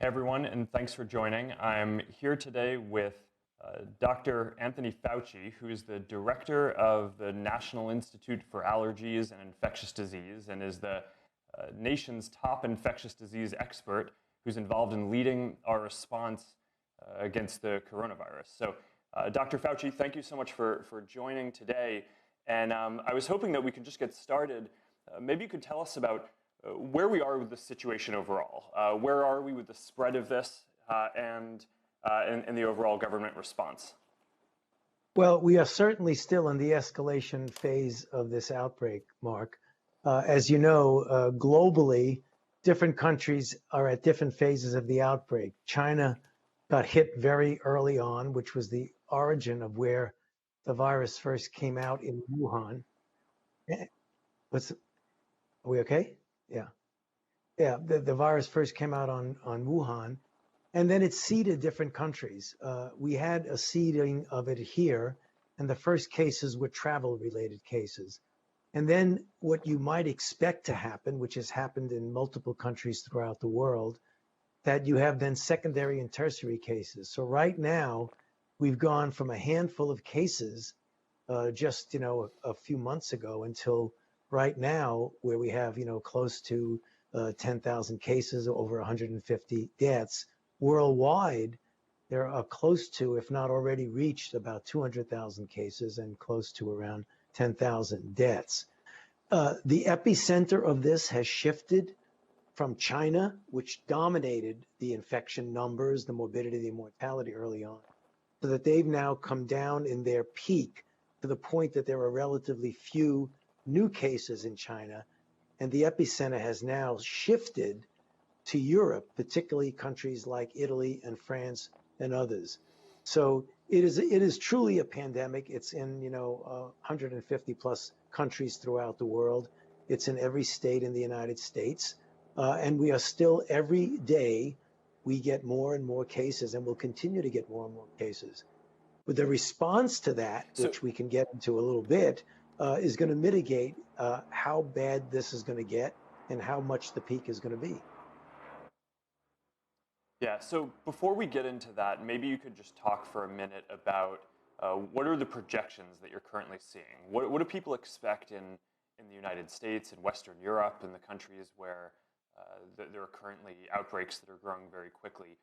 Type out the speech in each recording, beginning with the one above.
Hey everyone, and thanks for joining. I'm here today with Dr. Anthony Fauci, who is the director of the National Institute for Allergies and Infectious Disease and is the nation's top infectious disease expert who's involved in leading our response against the coronavirus. So, Dr. Fauci, thank you so much for joining today. And I was hoping that we could just get started. Maybe you could tell us about where we are with the situation overall. Where are we with the spread of this and the overall government response? Well, we are certainly still in the escalation phase of this outbreak, Mark. As you know, globally, different countries are at different phases of the outbreak. China got hit very early on, which was the origin of where the virus first came out in Wuhan. Are we okay? Yeah. Yeah, the virus first came out on Wuhan, and then it seeded different countries. We had a seeding of it here, and the first cases were travel-related cases. And then what you might expect to happen, which has happened in multiple countries throughout the world, that you have then secondary and tertiary cases. So right now, we've gone from a handful of cases just a few months ago until right now, where we have close to 10,000 cases, over 150 deaths worldwide. There are close to, if not already reached, about 200,000 cases and close to around 10,000 deaths. The epicenter of this has shifted from China, which dominated the infection numbers, the morbidity, the mortality early on, so that they've now come down in their peak to the point that there are relatively few new cases in China. And the epicenter has now shifted to Europe, particularly countries like Italy and France and others. So it is truly a pandemic. It's in 150 plus countries throughout the world. It's in every state in the United States, and we are still every day we get more and more cases, and we'll continue to get more and more cases. But the response to that, which we can get into a little bit, is going to mitigate how bad this is going to get and how much the peak is going to be. Yeah, so before we get into that, maybe you could just talk for a minute about what are the projections that you're currently seeing? What do people expect in the United States, in Western Europe, in the countries where there are currently outbreaks that are growing very quickly?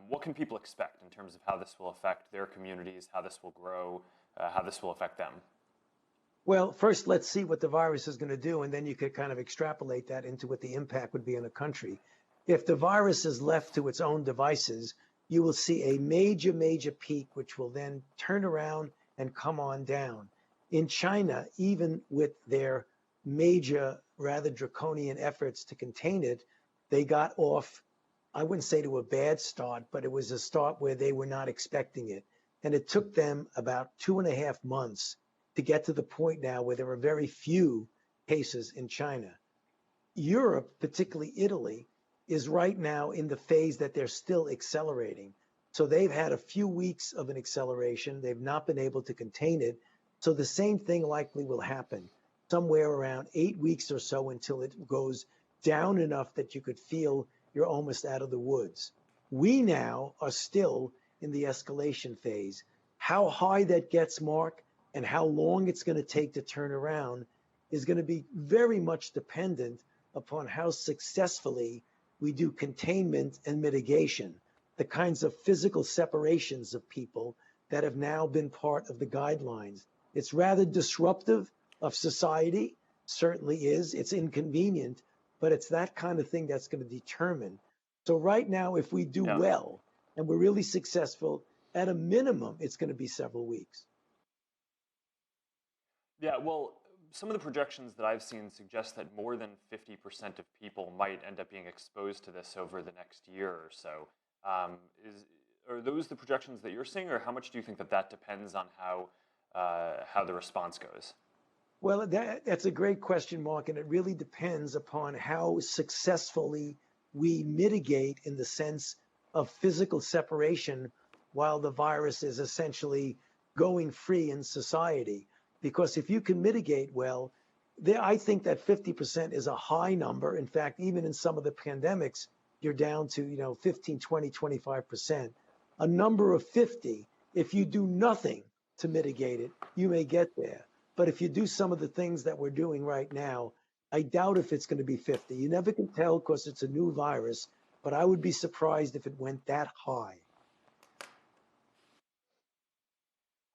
What can people expect in terms of how this will affect their communities, how this will grow, how this will affect them? Well, first, let's see what the virus is going to do, and then you could kind of extrapolate that into what the impact would be in a country. If the virus is left to its own devices, you will see a major, major peak, which will then turn around and come on down. In China, even with their major, rather draconian efforts to contain it, they got off, I wouldn't say to a bad start, but it was a start where they were not expecting it. And it took them about 2.5 months to get to the point now where there are very few cases in China. Europe, particularly Italy, is right now in the phase that they're still accelerating. So they've had a few weeks of an acceleration. They've not been able to contain it. So the same thing likely will happen somewhere around 8 weeks or so until it goes down enough that you could feel you're almost out of the woods. We now are still in the escalation phase. How high that gets, Mark, and how long it's going to take to turn around is going to be very much dependent upon how successfully we do containment and mitigation, the kinds of physical separations of people that have now been part of the guidelines. It's rather disruptive of society, certainly is. It's inconvenient, but it's that kind of thing that's going to determine. So right now, if we do Yeah. well and we're really successful, at a minimum, it's going to be several weeks. Yeah, well, some of the projections that I've seen suggest that more than 50% of people might end up being exposed to this over the next year or so. Are those the projections that you're seeing, or how much do you think that depends on how the response goes? Well, that's a great question, Mark, and it really depends upon how successfully we mitigate in the sense of physical separation while the virus is essentially going free in society. Because if you can mitigate well, I think that 50% is a high number. In fact, even in some of the pandemics, you're down to, 15, 20, 25%. A number of 50, if you do nothing to mitigate it, you may get there. But if you do some of the things that we're doing right now, I doubt if it's going to be 50. You never can tell because it's a new virus, but I would be surprised if it went that high.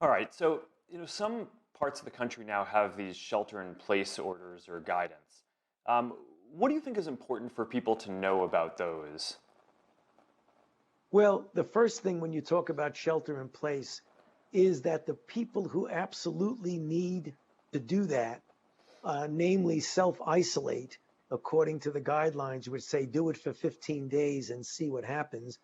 All right, so some parts of the country now have these shelter-in-place orders or guidance. What do you think is important for people to know about those? Well, the first thing when you talk about shelter in place is that the people who absolutely need to do that, namely self-isolate, according to the guidelines, which say do it for 15 days and see what happens,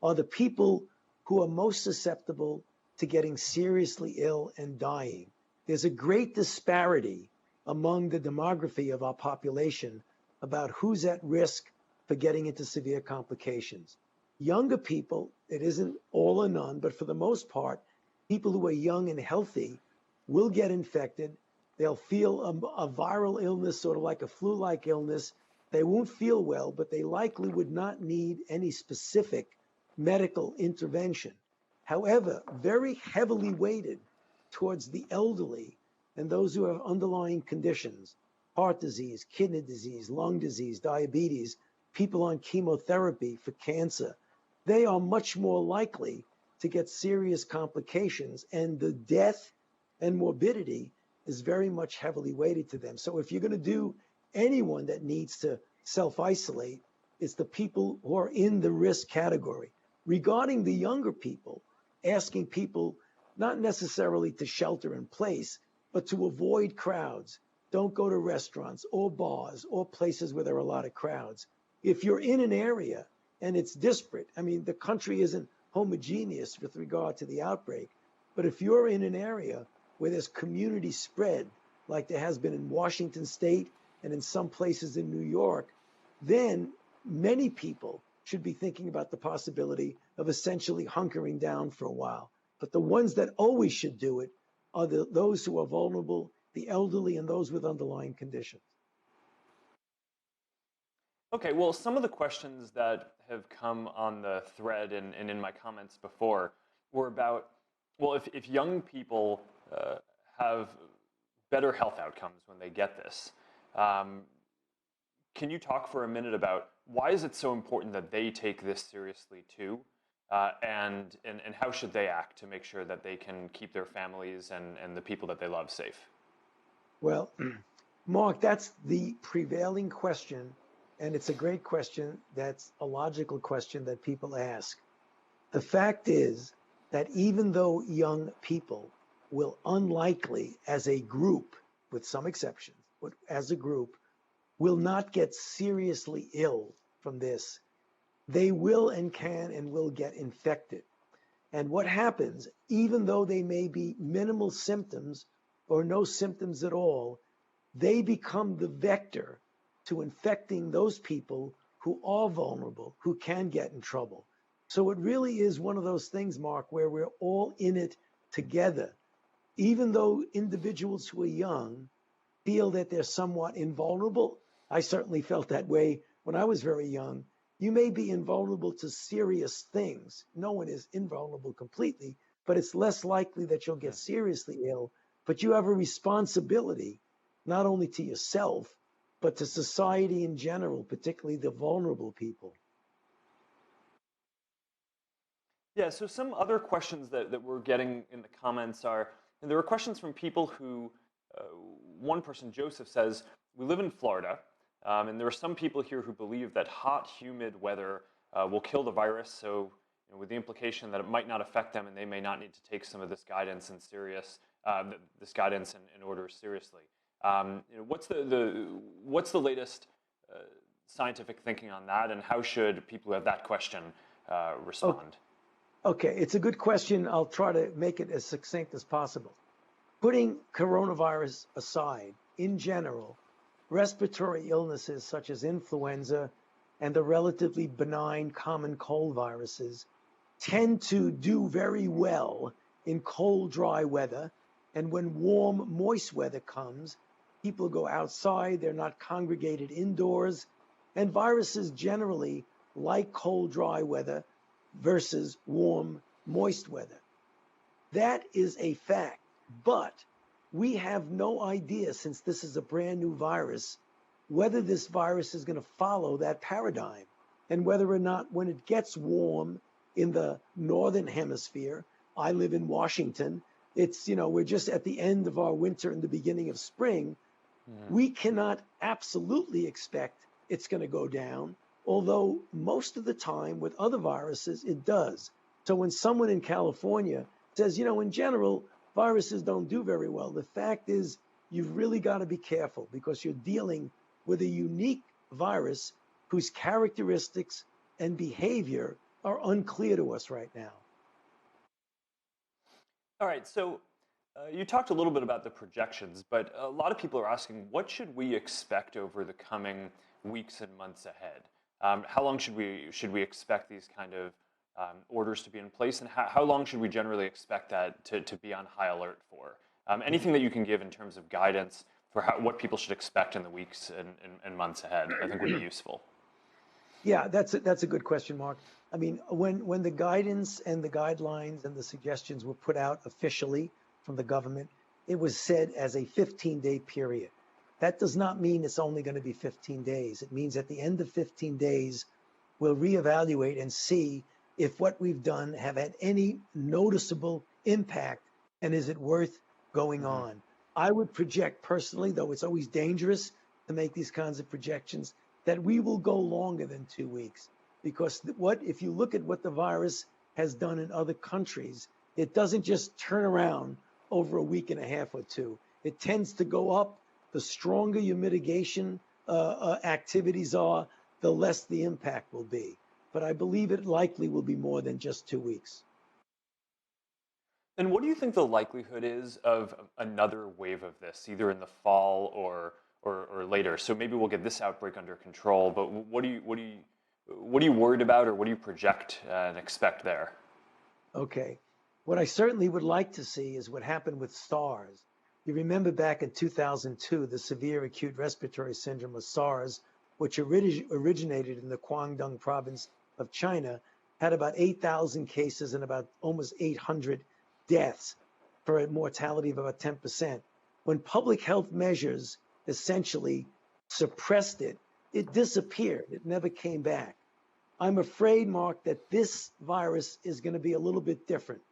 are the people who are most susceptible to getting seriously ill and dying. There's a great disparity among the demography of our population about who's at risk for getting into severe complications. Younger people, it isn't all or none, but for the most part, people who are young and healthy will get infected. They'll feel a viral illness, sort of like a flu-like illness. They won't feel well, but they likely would not need any specific medical intervention. However, very heavily weighted towards the elderly and those who have underlying conditions, heart disease, kidney disease, lung disease, diabetes, people on chemotherapy for cancer, they are much more likely to get serious complications, and the death and morbidity is very much heavily weighted to them. So if you're going to do anyone that needs to self-isolate, it's the people who are in the risk category. Regarding the younger people, asking people not necessarily to shelter in place, but to avoid crowds. Don't go to restaurants or bars or places where there are a lot of crowds. If you're in an area and it's disparate, I mean, the country isn't homogeneous with regard to the outbreak, but if you're in an area where there's community spread, like there has been in Washington State and in some places in New York, then many people should be thinking about the possibility of essentially hunkering down for a while. But the ones that always should do it are those who are vulnerable, the elderly, and those with underlying conditions. Okay, well, some of the questions that have come on the thread and in my comments before were about, well, if young people have better health outcomes when they get this, can you talk for a minute about why is it so important that they take this seriously too? And how should they act to make sure that they can keep their families and the people that they love safe? Well, Mark, that's the prevailing question, and it's a great question. That's a logical question that people ask. The fact is that even though young people will unlikely, as a group, with some exceptions, but as a group, will not get seriously ill from this, they will and can and will get infected. And what happens, even though they may be minimal symptoms or no symptoms at all, they become the vector to infecting those people who are vulnerable, who can get in trouble. So it really is one of those things, Mark, where we're all in it together. Even though individuals who are young feel that they're somewhat invulnerable, I certainly felt that way when I was very young. You may be invulnerable to serious things. No one is invulnerable completely, but it's less likely that you'll get seriously ill. But you have a responsibility, not only to yourself, but to society in general, particularly the vulnerable people. Yeah, so some other questions that we're getting in the comments are, and there are questions from people who, one person, Joseph, says, we live in Florida, and there are some people here who believe that hot, humid weather will kill the virus, so with the implication that it might not affect them and they may not need to take some of this guidance and this guidance and orders seriously. What's the latest scientific thinking on that, and how should people who have that question respond? Okay, it's a good question. I'll try to make it as succinct as possible. Putting coronavirus aside, in general, respiratory illnesses such as influenza and the relatively benign common cold viruses tend to do very well in cold, dry weather. And when warm, moist weather comes, people go outside, they're not congregated indoors, and viruses generally like cold, dry weather versus warm, moist weather. That is a fact. But we have no idea, since this is a brand new virus, whether this virus is going to follow that paradigm and whether or not when it gets warm in the northern hemisphere. I live in Washington. We're just at the end of our winter and the beginning of spring. We cannot absolutely expect it's going to go down, although most of the time with other viruses, it does. So when someone in California says, in general, viruses don't do very well, the fact is you've really got to be careful because you're dealing with a unique virus whose characteristics and behavior are unclear to us right now. All right, so you talked a little bit about the projections, but a lot of people are asking, what should we expect over the coming weeks and months ahead? How long should we expect these kind of orders to be in place, and how long should we generally expect that to be on high alert for? Anything that you can give in terms of guidance for what people should expect in the weeks and months ahead, I think would be useful. Yeah, that's a good question, Mark. I mean, when the guidance and the guidelines and the suggestions were put out officially from the government, it was said as a 15-day period. That does not mean it's only going to be 15 days. It means at the end of 15 days, we'll reevaluate and see if what we've done have had any noticeable impact and is it worth going on. I would project personally, though it's always dangerous to make these kinds of projections, that we will go longer than 2 weeks. Because if you look at what the virus has done in other countries, it doesn't just turn around over a week and a half or two. It tends to go up. The stronger your mitigation activities are, the less the impact will be. But I believe it likely will be more than just 2 weeks. And what do you think the likelihood is of another wave of this, either in the fall or later? So maybe we'll get this outbreak under control, but what are you worried about, or what do you project and expect there? Okay. What I certainly would like to see is what happened with SARS. You remember back in 2002, the severe acute respiratory syndrome of SARS, which originated in the Guangdong province of China, had about 8,000 cases and about almost 800 deaths for a mortality of about 10%. When public health measures essentially suppressed it, it disappeared. It never came back. I'm afraid, Mark, that this virus is going to be a little bit different.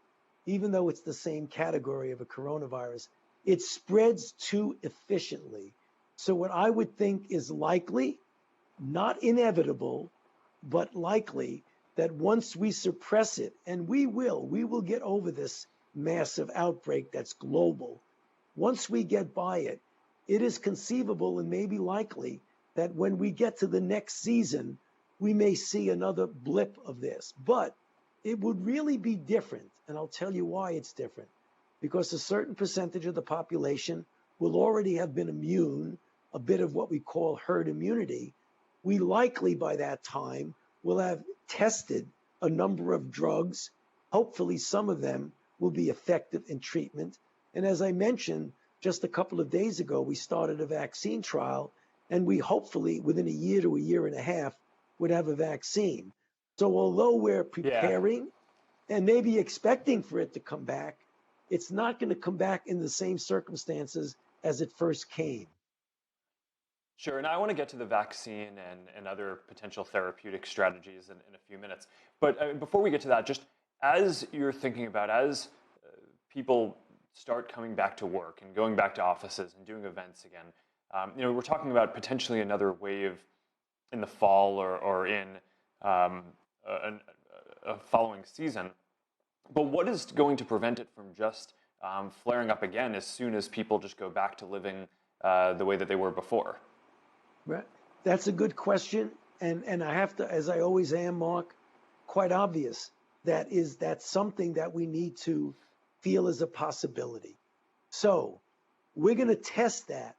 Even though it's the same category of a coronavirus, it spreads too efficiently. So what I would think is likely, not inevitable, but likely, that once we suppress it, and we will get over this massive outbreak that's global. Once we get by it, it is conceivable and maybe likely that when we get to the next season, we may see another blip of this. But it would really be different, and I'll tell you why it's different. Because a certain percentage of the population will already have been immune, a bit of what we call herd immunity. We likely by that time will have tested a number of drugs. Hopefully some of them will be effective in treatment. And as I mentioned, just a couple of days ago, we started a vaccine trial, and we hopefully within a year to a year and a half would have a vaccine. So although we're preparing and maybe expecting for it to come back, it's not going to come back in the same circumstances as it first came. Sure, and I want to get to the vaccine and other potential therapeutic strategies in a few minutes. But before we get to that, just as you're thinking about, as people start coming back to work and going back to offices and doing events again, we're talking about potentially another wave in the fall or in a following season. But what is going to prevent it from just flaring up again as soon as people just go back to living the way that they were before? Right. That's a good question. And I have to, as I always am, Mark, quite obvious. That's something that we need to feel as a possibility. So we're going to test that.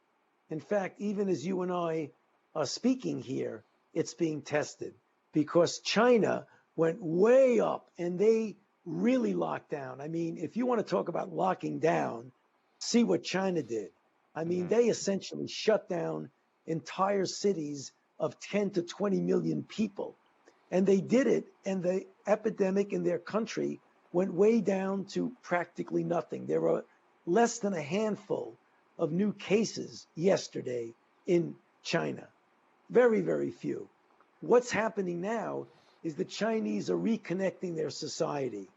In fact, even as you and I are speaking here, it's being tested because China went way up and they really locked down. I mean, if you want to talk about locking down, see what China did. I mean, they essentially shut down entire cities of 10 to 20 million people. And they did it, and the epidemic in their country went way down to practically nothing. There were less than a handful of new cases yesterday in China. Very, very few. What's happening now is the Chinese are reconnecting their society.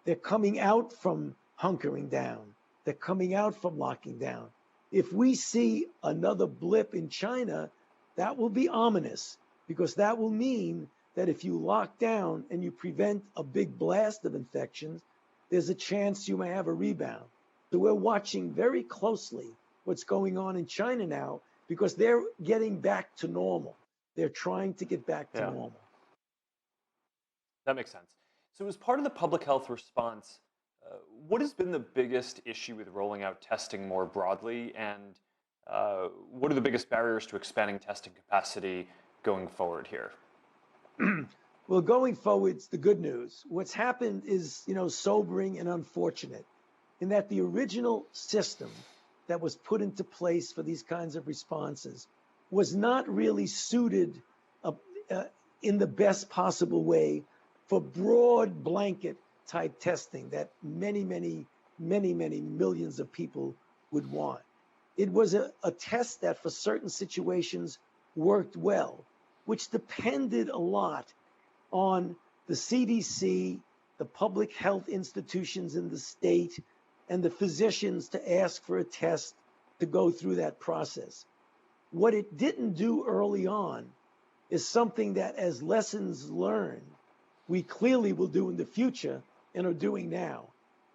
They're coming out from hunkering down. They're coming out from locking down. If we see another blip in China, that will be ominous, because that will mean that if you lock down and you prevent a big blast of infections, there's a chance you may have a rebound. So we're watching very closely what's going on in China now, because they're getting back to normal. They're trying to get back to Yeah, normal. that makes sense. So, as part of the public health response, what has been the biggest issue with rolling out testing more broadly, and what are the biggest barriers to expanding testing capacity going forward here? Well, going forward, it's the good news. What's happened is, sobering and unfortunate, in that the original system that was put into place for these kinds of responses was not really suited uh, uh, in the best possible way for broad blanket type testing that many, many, many, many millions of people would want. It was a test that for certain situations worked well, which depended a lot on the CDC, the public health institutions in the state, and the physicians to ask for a test to go through that process. What it didn't do early on is something that, as lessons learned, we clearly will do in the future and are doing now,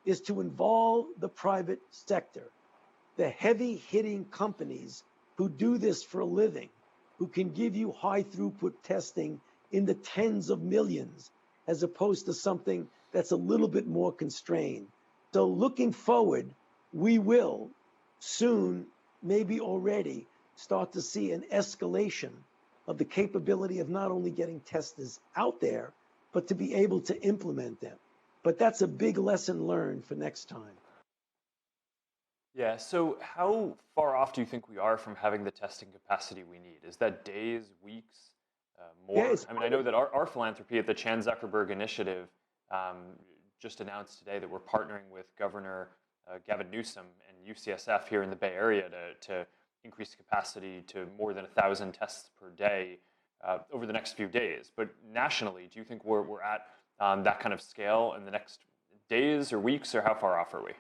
is to involve the private sector, the heavy hitting companies who do this for a living, who can give you high throughput testing in the tens of millions, as opposed to something that's a little bit more constrained. So looking forward, we will soon, maybe already, start to see an escalation of the capability of not only getting testers out there, but to be able to implement them. But that's a big lesson learned for next time. Yeah, so how far off do you think we are from having the testing capacity we need? Is that days, weeks, Yeah, more? it's I mean, I know that our philanthropy at the Chan Zuckerberg Initiative um, just announced today that we're partnering with Governor Gavin Newsom and UCSF here in the Bay Area to increase capacity to more than 1,000 tests per day over the next few days. But nationally, do you think we're at that kind of scale in the next days or weeks, or how far off are we?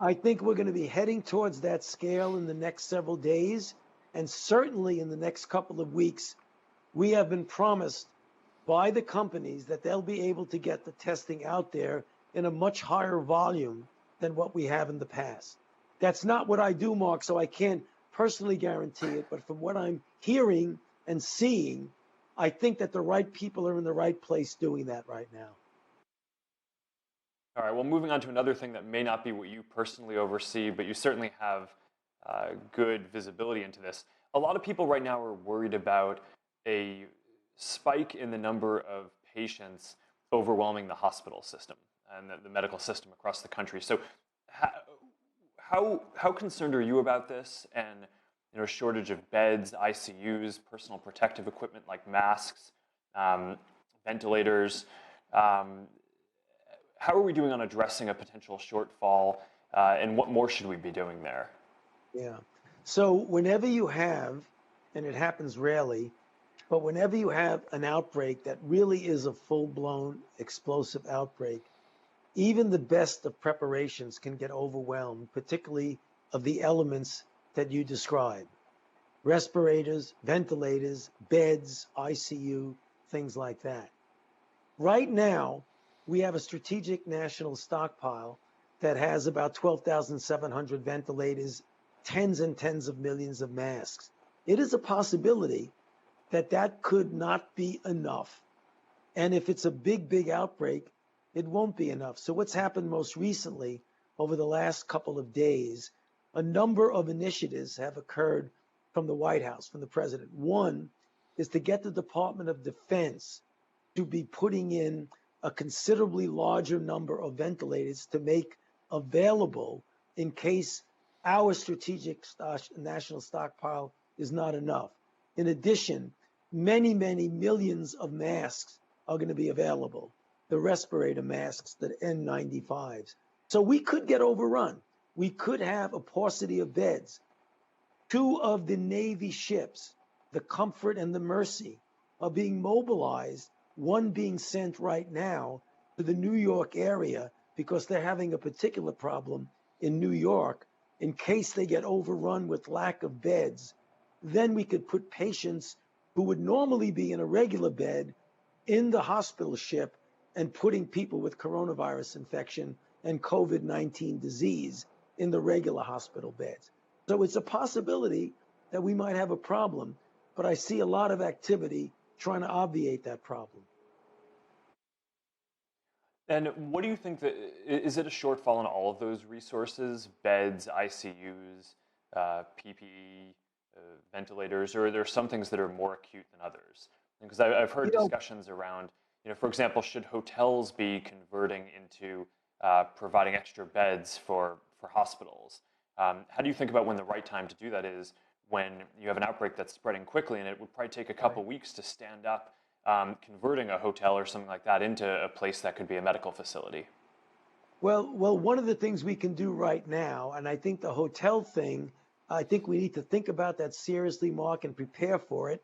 I think we're going to be heading towards that scale in the next several days, and certainly in the next couple of weeks. We have been promised by the companies that they'll be able to get the testing out there in a much higher volume than what we have in the past. That's not what I do, Mark, so I can't personally guarantee it, but from what I'm hearing and seeing, I think that the right people are in the right place doing that right now. All right, well, moving on to another thing that may not be what you personally oversee, but you certainly have good visibility into this. A lot of people right now are worried about a spike in the number of patients overwhelming the hospital system and the medical system across the country. So, how concerned are you about this, and shortage of beds, ICUs, personal protective equipment like masks, ventilators? How are we doing on addressing a potential shortfall, and what more should we be doing there? Yeah. So whenever you have, and it happens rarely, but whenever you have an outbreak that really is a full-blown explosive outbreak, even the best of preparations can get overwhelmed, particularly of the elements that you described: respirators, ventilators, beds, ICU, things like that. Right now, we have a strategic national stockpile that has about 12,700 ventilators, tens and tens of millions of masks. It is a possibility that that could not be enough. And if it's a big, big outbreak, it won't be enough. So what's happened most recently over the last couple of days, a number of initiatives have occurred from the White House, from the president. One is to get the Department of Defense to be putting in a considerably larger number of ventilators to make available in case our strategic national stockpile is not enough. In addition, many, many millions of masks are going to be available, the respirator masks, the N95s. So we could get overrun. We could have a paucity of beds. Two of the Navy ships, the Comfort and the Mercy, are being mobilized, one being sent right now to the New York area because they're having a particular problem in New York in case they get overrun with lack of beds. Then we could put patients who would normally be in a regular bed in the hospital ship and putting people with coronavirus infection and COVID-19 disease in the regular hospital beds. So it's a possibility that we might have a problem, but I see a lot of activity trying to obviate that problem. And what do you think that is it a shortfall in all of those resources, beds, ICUs, PPE, ventilators, or are there some things that are more acute than others? Because I've heard discussions around, for example, should hotels be converting into providing extra beds for hospitals? How do you think about when the right time to do that is when you have an outbreak that's spreading quickly and it would probably take a couple weeks to stand up converting a hotel or something like that into a place that could be a medical facility? Well, one of the things we can do right now, and I think the hotel thing, I think we need to think about that seriously, Mark, and prepare for it,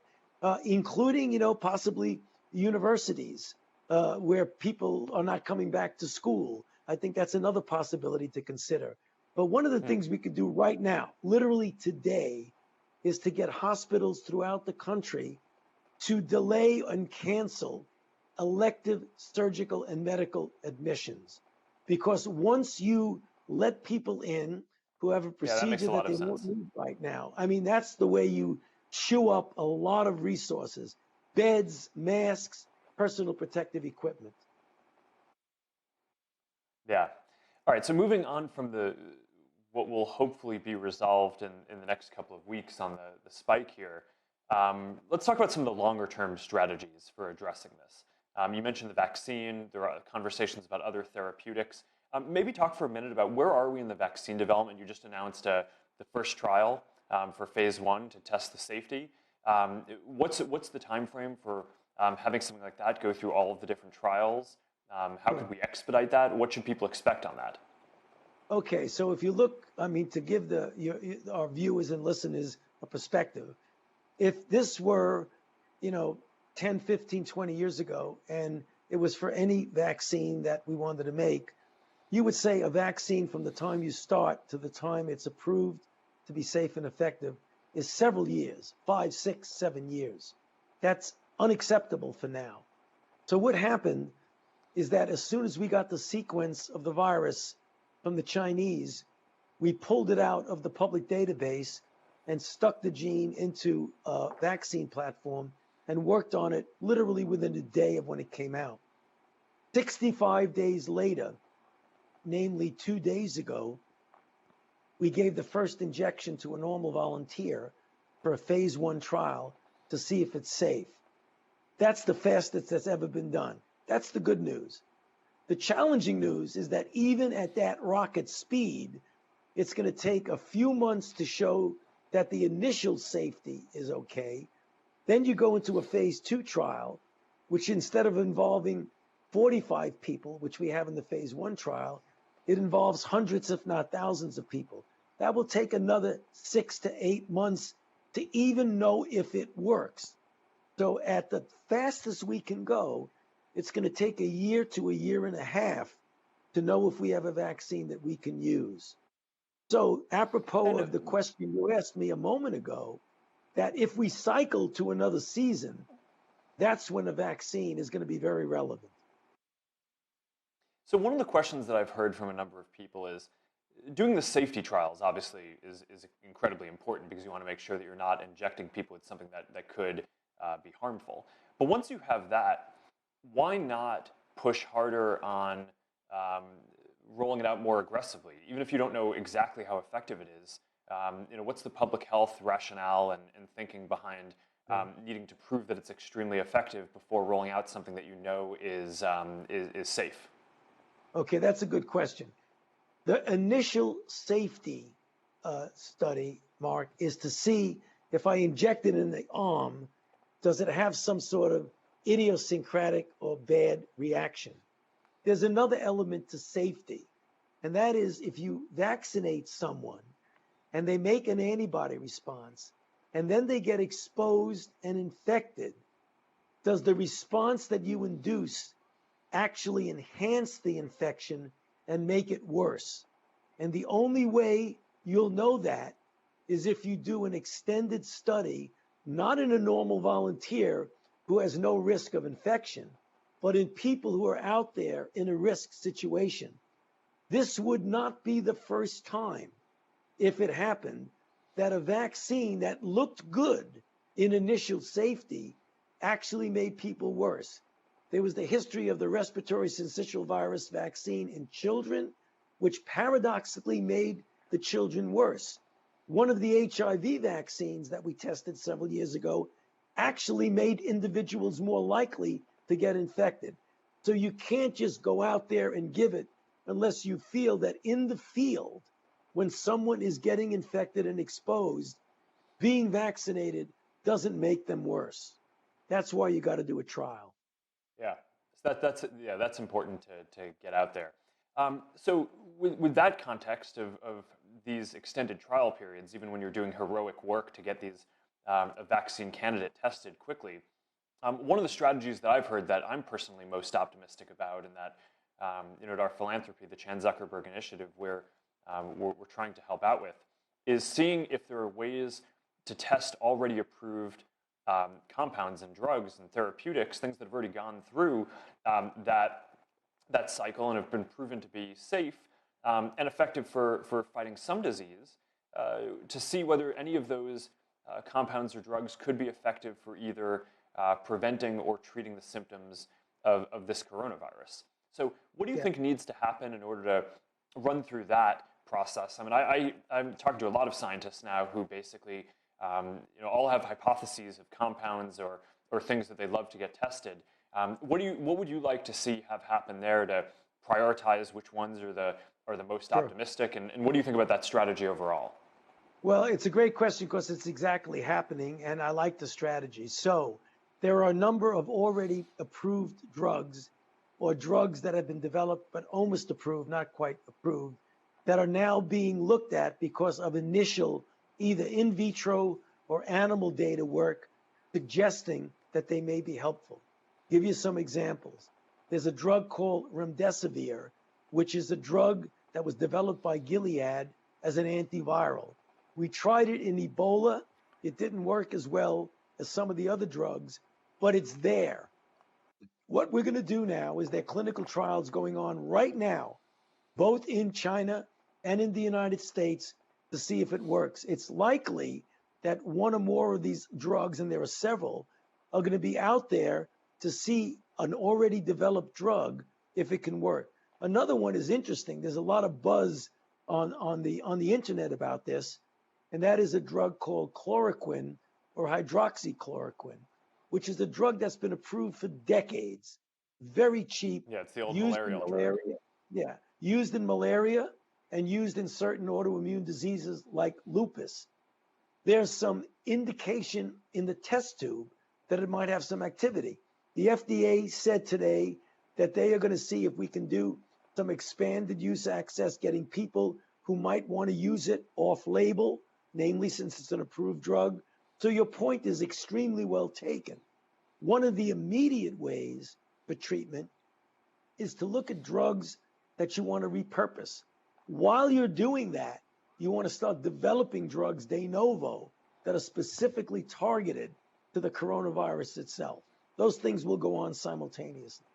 including, possibly universities where people are not coming back to school. I think that's another possibility to consider. But one of the things we could do right now, literally today, is to get hospitals throughout the country to delay and cancel elective surgical and medical admissions. Because once you let people in who have a procedure that they won't need right now, I mean, that's the way you chew up a lot of resources: beds, masks, personal protective equipment. Yeah. All right. So moving on from what will hopefully be resolved in the next couple of weeks on the spike here, let's talk about some of the longer term strategies for addressing this. You mentioned the vaccine. There are conversations about other therapeutics. Maybe talk for a minute about where are we in the vaccine development. You just announced the first trial for phase 1 to test the safety. What's the time frame for having something like that go through all of the different trials? How could we expedite that? What should people expect on that? Okay, so if you look, I mean, to give our viewers and listeners a perspective, if this were, 10, 15, 20 years ago, and it was for any vaccine that we wanted to make, you would say a vaccine from the time you start to the time it's approved to be safe and effective is several years, 5, 6, 7 years. That's unacceptable for now. So what happened is that as soon as we got the sequence of the virus from the Chinese, we pulled it out of the public database and stuck the gene into a vaccine platform and worked on it literally within a day of when it came out. 65 days later, namely 2 days ago, we gave the first injection to a normal volunteer for a phase 1 trial to see if it's safe. That's the fastest that's ever been done. That's the good news. The challenging news is that even at that rocket speed, it's going to take a few months to show that the initial safety is okay. Then you go into a phase 2 trial, which instead of involving 45 people, which we have in the phase 1 trial, it involves hundreds, if not thousands of people. That will take another 6 to 8 months to even know if it works. So at the fastest we can go, it's going to take a year to a year and a half to know if we have a vaccine that we can use. So apropos of the question you asked me a moment ago, that if we cycle to another season, that's when a vaccine is going to be very relevant. So one of the questions that I've heard from a number of people is doing the safety trials obviously is incredibly important because you want to make sure that you're not injecting people with something that could be harmful. But once you have that, why not push harder on rolling it out more aggressively, even if you don't know exactly how effective it is? What's the public health rationale and thinking behind needing to prove that it's extremely effective before rolling out something that you know is safe? Okay, that's a good question. The initial safety study, Mark, is to see if I inject it in the arm, does it have some sort of idiosyncratic or bad reaction. There's another element to safety, and that is if you vaccinate someone and they make an antibody response and then they get exposed and infected, does the response that you induce actually enhance the infection and make it worse? And the only way you'll know that is if you do an extended study, not in a normal volunteer who has no risk of infection, but in people who are out there in a risk situation. This would not be the first time, if it happened, that a vaccine that looked good in initial safety actually made people worse. There was the history of the respiratory syncytial virus vaccine in children, which paradoxically made the children worse. One of the HIV vaccines that we tested several years ago actually made individuals more likely to get infected. So you can't just go out there and give it unless you feel that in the field, when someone is getting infected and exposed, being vaccinated doesn't make them worse. That's why you got to do a trial. Yeah, so that's important to get out there. So with that context of these extended trial periods, even when you're doing heroic work to get these a vaccine candidate tested quickly, one of the strategies that I've heard that I'm personally most optimistic about, and that at our philanthropy, the Chan Zuckerberg Initiative, where we're trying to help out with, is seeing if there are ways to test already approved compounds and drugs and therapeutics, things that have already gone through that cycle and have been proven to be safe and effective for fighting some disease, to see whether any of those compounds or drugs could be effective for either preventing or treating the symptoms of this coronavirus. So what do you think needs to happen in order to run through that process? I mean, I'm talking to a lot of scientists now who basically all have hypotheses of compounds or things that they'd love to get tested. What would you like to see have happen there to prioritize which ones are the most optimistic, and what do you think about that strategy overall? Well, it's a great question because it's exactly happening, and I like the strategy. So there are a number of already approved drugs or drugs that have been developed but almost approved, not quite approved, that are now being looked at because of initial either in vitro or animal data work suggesting that they may be helpful. Give you some examples. There's a drug called remdesivir, which is a drug that was developed by Gilead as an antiviral. We tried it in Ebola. It didn't work as well as some of the other drugs, but it's there. What we're going to do now is there are clinical trials going on right now, both in China and in the United States, to see if it works. It's likely that one or more of these drugs, and there are several, are going to be out there to see an already developed drug if it can work. Another one is interesting. There's a lot of buzz on the internet about this, and that is a drug called chloroquine or hydroxychloroquine, which is a drug that's been approved for decades, very cheap. Yeah, it's the old used malarial in malaria. drug. Yeah, used in malaria and used in certain autoimmune diseases like lupus. There's some indication in the test tube that it might have some activity. The FDA said today that they are going to see if we can do some expanded use access, getting people who might want to use it off label, namely since it's an approved drug. So your point is extremely well taken. One of the immediate ways for treatment is to look at drugs that you want to repurpose. While you're doing that, you want to start developing drugs de novo that are specifically targeted to the coronavirus itself. Those things will go on simultaneously.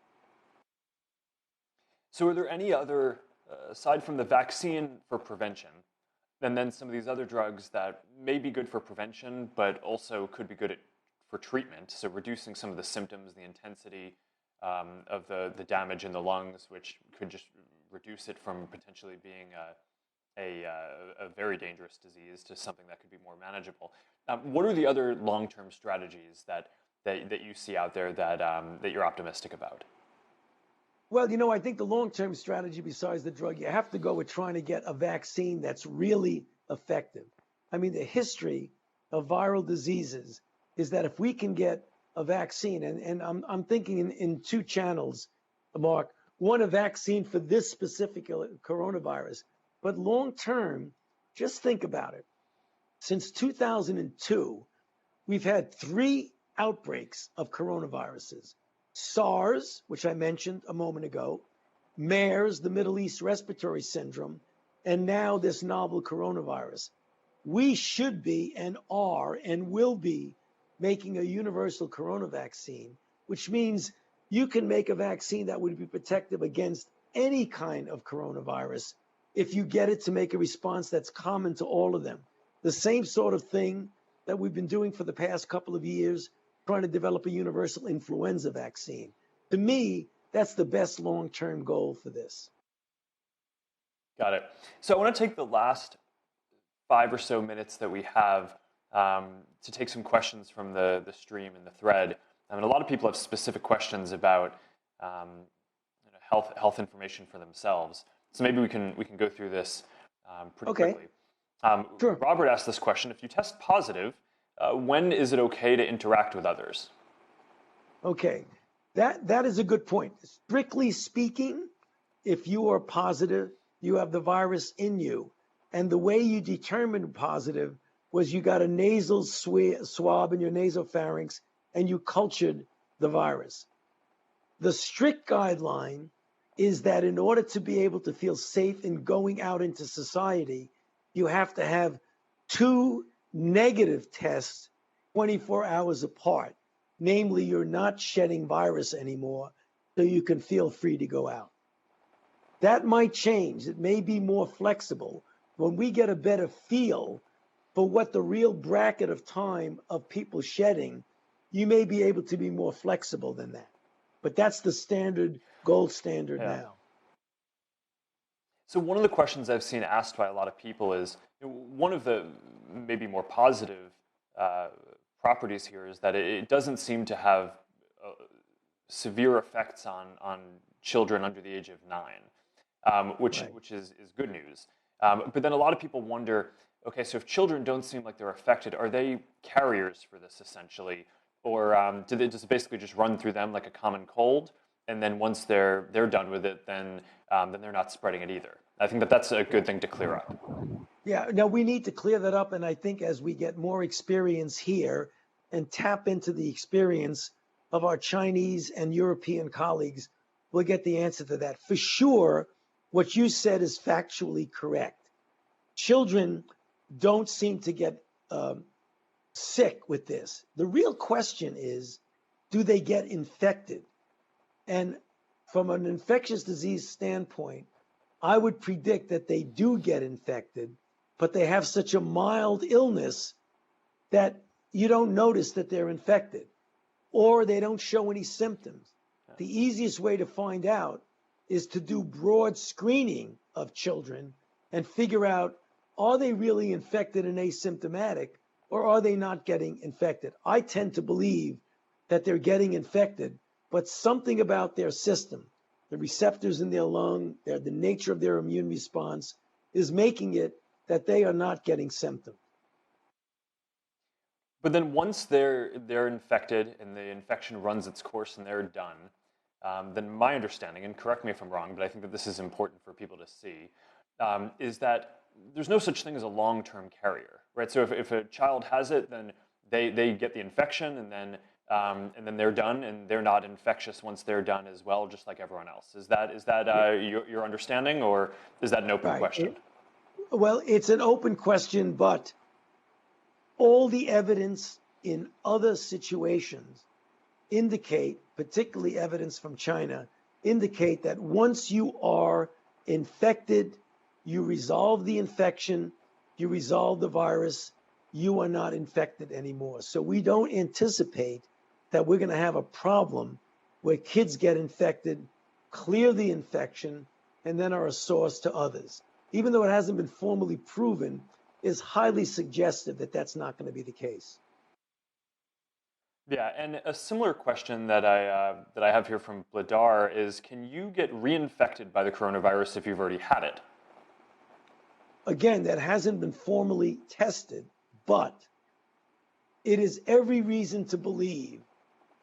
So are there any other, aside from the vaccine for prevention, and then some of these other drugs that may be good for prevention, but also could be good for treatment, so reducing some of the symptoms, the intensity of the damage in the lungs, which could just reduce it from potentially being a very dangerous disease to something that could be more manageable. What are the other long-term strategies that you see out there that you're optimistic about? Well, I think the long-term strategy besides the drug, you have to go with trying to get a vaccine that's really effective. I mean, the history of viral diseases is that if we can get a vaccine, and I'm thinking in two channels, Mark. One, a vaccine for this specific coronavirus, but long term, just think about it. Since 2002, we've had three outbreaks of coronaviruses: SARS, which I mentioned a moment ago, MERS, the Middle East Respiratory Syndrome, and now this novel coronavirus. We should be and are and will be making a universal corona vaccine, which means you can make a vaccine that would be protective against any kind of coronavirus if you get it to make a response that's common to all of them. The same sort of thing that we've been doing for the past couple of years, trying to develop a universal influenza vaccine. To me, that's the best long-term goal for this. Got it. So I want to take the last 5 or so minutes that we have to take some questions from the stream and the thread. And a lot of people have specific questions about health information for themselves. So maybe we can go through this pretty quickly. Sure. Robert asked this question: if you test positive, when is it okay to interact with others? Okay, that is a good point. Strictly speaking, if you are positive, you have the virus in you. And the way you determined positive was you got a nasal swab in your nasopharynx and you cultured the virus. The strict guideline is that in order to be able to feel safe in going out into society, you have to have 2 negative tests 24 hours apart. Namely, you're not shedding virus anymore, so you can feel free to go out. That might change. It may be more flexible. When we get a better feel for what the real bracket of time of people shedding, you may be able to be more flexible than that. But that's the standard, gold standard now. So one of the questions I've seen asked by a lot of people is, one of the maybe more positive properties here is that it doesn't seem to have severe effects on children under the age of 9, which is good news. But then a lot of people wonder, okay, so if children don't seem like they're affected, are they carriers for this essentially? Or does it basically just run through them like a common cold? And then once they're done with it, then they're not spreading it either. I think that's a good thing to clear up. Yeah, now we need to clear that up. And I think as we get more experience here and tap into the experience of our Chinese and European colleagues, we'll get the answer to that. For sure, what you said is factually correct. Children don't seem to get sick with this. The real question is, do they get infected? And from an infectious disease standpoint, I would predict that they do get infected, but they have such a mild illness that you don't notice that they're infected, or they don't show any symptoms. The easiest way to find out is to do broad screening of children and figure out, are they really infected and asymptomatic, or are they not getting infected? I tend to believe that they're getting infected, but something about their system, the receptors in their lung, the nature of their immune response, is making it that they are not getting symptoms. But then once they're infected and the infection runs its course and they're done, then my understanding, and correct me if I'm wrong, but I think that this is important for people to see, is that there's no such thing as a long-term carrier, right? So if a child has it, then they get the infection and then they're done, and they're not infectious once they're done as well, just like everyone else. Is that your understanding, or is that an open question? Well, it's an open question, but all the evidence in other situations indicate, particularly evidence from China, indicate that once you are infected, you resolve the infection, you resolve the virus, you are not infected anymore. So we don't anticipate that we're going to have a problem where kids get infected, clear the infection, and then are a source to others. Even though it hasn't been formally proven, is highly suggestive that that's not going to be the case. Yeah, and a similar question that I have here from Bladar is: can you get reinfected by the coronavirus if you've already had it? Again, that hasn't been formally tested, but it is every reason to believe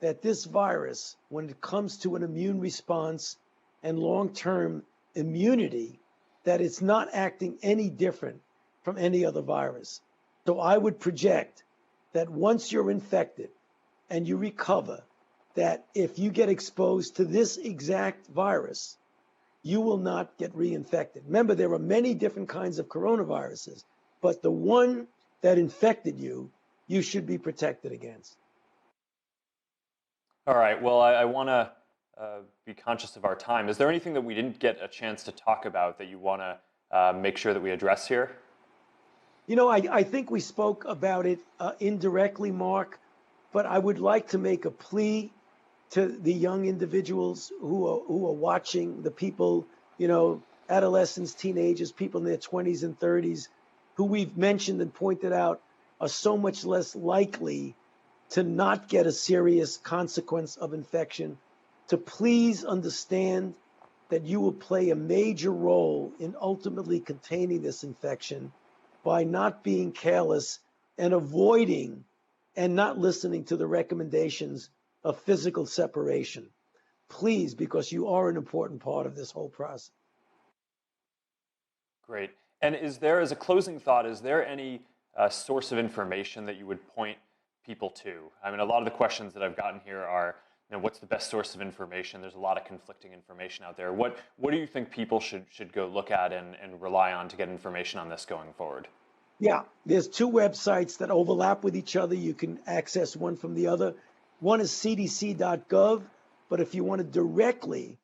that this virus, when it comes to an immune response and long-term immunity, that it's not acting any different from any other virus. So I would project that once you're infected and you recover, that if you get exposed to this exact virus, you will not get reinfected. Remember, there are many different kinds of coronaviruses, but the one that infected you, you should be protected against. All right. Well, I want to be conscious of our time. Is there anything that we didn't get a chance to talk about that you want to make sure that we address here? You know, I think we spoke about it indirectly, Mark, but I would like to make a plea to the young individuals who are watching, the people, you know, adolescents, teenagers, people in their 20s and 30s, who we've mentioned and pointed out are so much less likely to not get a serious consequence of infection, to please understand that you will play a major role in ultimately containing this infection by not being careless and avoiding and not listening to the recommendations of physical separation. Please, because you are an important part of this whole process. Great. And is there, as a closing thought, is there any source of information that you would point people to? I mean, a lot of the questions that I've gotten here are, you know, what's the best source of information? There's a lot of conflicting information out there. What do you think people should go look at and rely on to get information on this going forward? Yeah, there's two websites that overlap with each other. You can access one from the other. One is cdc.gov, but if you want to directly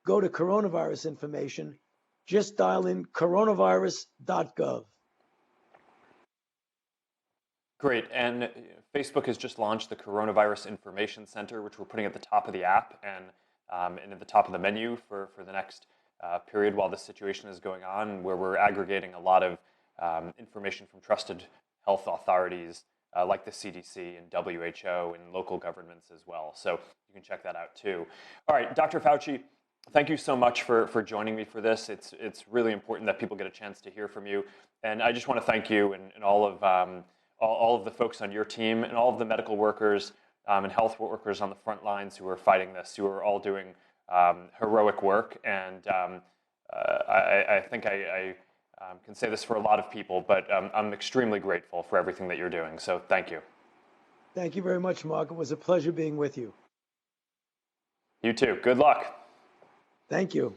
go to coronavirus information, just dial in coronavirus.gov. Great. And Facebook has just launched the Coronavirus Information Center, which we're putting at the top of the app and at the top of the menu for the next period while this situation is going on, where we're aggregating a lot of information from trusted health authorities like the CDC and WHO and local governments as well. So you can check that out too. All right, Dr. Fauci, thank you so much for joining me for this. It's really important that people get a chance to hear from you. And I just want to thank you and all of the folks on your team and all of the medical workers and health workers on the front lines who are fighting this, who are all doing heroic work. And I think I can say this for a lot of people, but I'm extremely grateful for everything that you're doing. So thank you. Thank you very much, Mark. It was a pleasure being with you. You too. Good luck. Thank you.